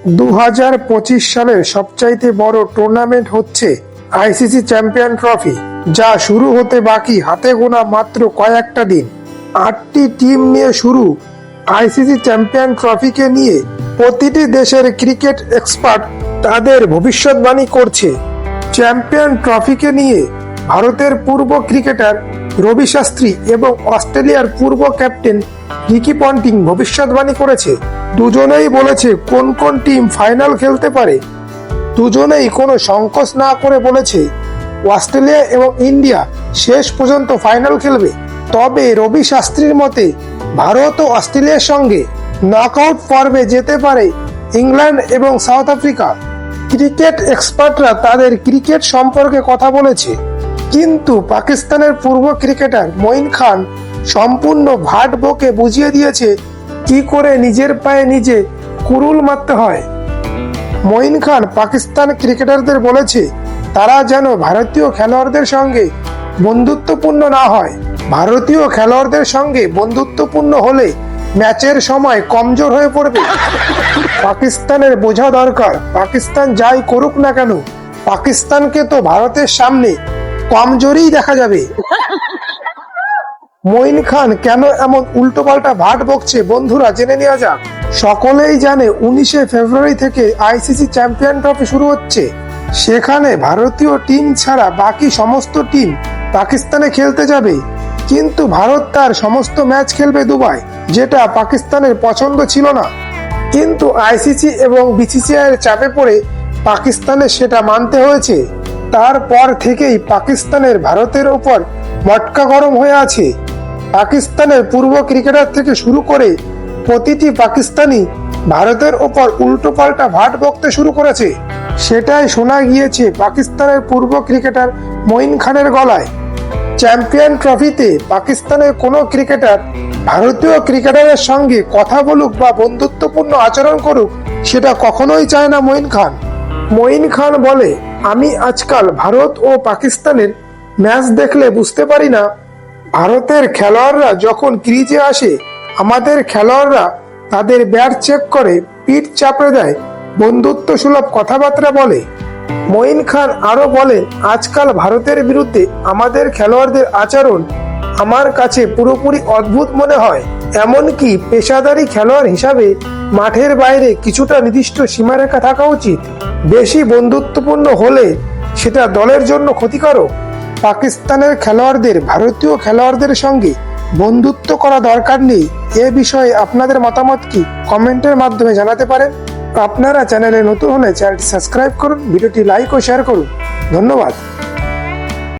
2025 সালের সবচাইতে বড় টুর্নামেন্ট হচ্ছে আইসিসি চ্যাম্পিয়ন ট্রফি, যা শুরু হতে বাকি হাতে গোনা মাত্র কয়েকটা দিন। 8টি টিম নিয়ে শুরু আইসিসি চ্যাম্পিয়ন ট্রফিকে নিয়ে প্রতিটি দেশের ক্রিকেট এক্সপার্ট তাদের ভবিষ্যৎবাণী করছে। চ্যাম্পিয়ন ট্রফিকে নিয়ে ভারতের পূর্ব ক্রিকেটার রবি শাস্ত্রী এবং অস্ট্রেলিয়ার পূর্ব ক্যাপ্টেন রিকি পন্টিং ভবিষ্যৎবাণী করেছে। দুজনেই বলেছে কোন কোন টিম ফাইনাল খেলতে পারে। দুজনেই কোনো সংকোচ না করে বলেছে অস্ট্রেলিয়া এবং ইন্ডিয়া শেষ পর্যন্ত ফাইনাল খেলবে। তবে রবি শাস্ত্রীর মতে ভারত ও অস্ট্রেলিয়ার সঙ্গে নকআউট পর্বে যেতে পারে ইংল্যান্ড এবং সাউথ আফ্রিকা। ক্রিকেট এক্সপার্টরা তাদের ক্রিকেট সম্পর্কে কথা বলেছে, কিন্তু পাকিস্তানের পূর্ব ক্রিকেটার মঈন খান সম্পূর্ণ ভাট বকে বুঝিয়ে দিয়েছে কি করে নিজের পায়ে নিজে কুড়ুল মারতে হয়। মঈন খান পাকিস্তান ক্রিকেটারদের বলেছে তারা যেন ভারতীয় খেলোয়াড়দের সঙ্গে বন্ধুত্বপূর্ণ না হয়। ভারতীয় খেলোয়াড়দের সঙ্গে বন্ধুত্বপূর্ণ হলে ম্যাচের সময় কমজোর হয়ে পড়বে। পাকিস্তানের বোঝা দরকার, পাকিস্তান যাই করুক না কেন, পাকিস্তানকে তো ভারতের সামনে কমজোরই দেখা যাবে। মঈন খান কেন এমন উল্টোপাল্টা ভাট বকছে বন্ধুরা জেনে নেওয়া যাক। সকলেই জানে 19শে ফেব্রুয়ারি থেকে আইসিসি চ্যাম্পিয়ন ট্রফি শুরু হচ্ছে। সেখানে ভারতীয় টিম ছাড়া বাকি সমস্ত টিম পাকিস্তানে খেলতে যাবে, কিন্তু ভারত তার সমস্ত ম্যাচ খেলবে দুবাই, যেটা পাকিস্তানের পছন্দ ছিল না। কিন্তু আইসিসি এবং বিসিসিআই এর চাপে পড়ে পাকিস্তানের সেটা মানতে হয়েছে। তারপর থেকেই পাকিস্তানের ভারতের ওপর মটকা গরম হয়ে আছে। পাকিস্তানের পূর্ব ক্রিকেটার থেকে শুরু করে প্রতিটি পাকিস্তানি ভারতের ওপর উল্টোপাল্টা ভাট বকতে শুরু করেছে। সেটাই শোনা গিয়েছে পাকিস্তানের পূর্ব ক্রিকেটার মঈন খানের গলায়। চ্যাম্পিয়ন ট্রফিতে পাকিস্তানের কোনো ক্রিকেটার ভারতীয় ক্রিকেটারের সঙ্গে কথা বলুক বা বন্ধুত্বপূর্ণ আচরণ করুক, সেটা কখনোই চায় না মঈন খান। মঈন খান বলে, আমি আজকাল ভারত ও পাকিস্তানের ম্যাচ দেখলে বুঝতে পারি না, ভারতের খেলোয়াড়রা যখন ক্রিজে আসে আমাদের খেলোয়াড়রা তাদের ব্যাট চেক করে, পিঠ চাপড়ে দেয়, বন্ধুত্ব সুলভ কথাবার্তা বলে। মঈন খান আরো বলেন, আজকাল ভারতের বিরুদ্ধে আমাদের খেলোয়াড়দের আচরণ আমার কাছে পুরোপুরি অদ্ভুত মনে হয়। এমনকি পেশাদারি খেলোয়াড় হিসাবে মাঠের বাইরে কিছুটা নির্দিষ্ট সীমারেখা থাকা উচিত। বেশি বন্ধুত্বপূর্ণ হলে সেটা দলের জন্য ক্ষতিকারক। পাকিস্তানের খেলোয়াড়দের ভারতীয় খেলোয়াড়দের সঙ্গে বন্ধুত্ব করা দরকার নেই। এ বিষয়ে আপনাদের মতামত কি কমেন্টের মাধ্যমে জানাতে পারেন। আপনারা চ্যানেলে নতুন হলে চ্যানেলটি সাবস্ক্রাইব করুন, ভিডিওটি লাইক ও শেয়ার করুন। ধন্যবাদ।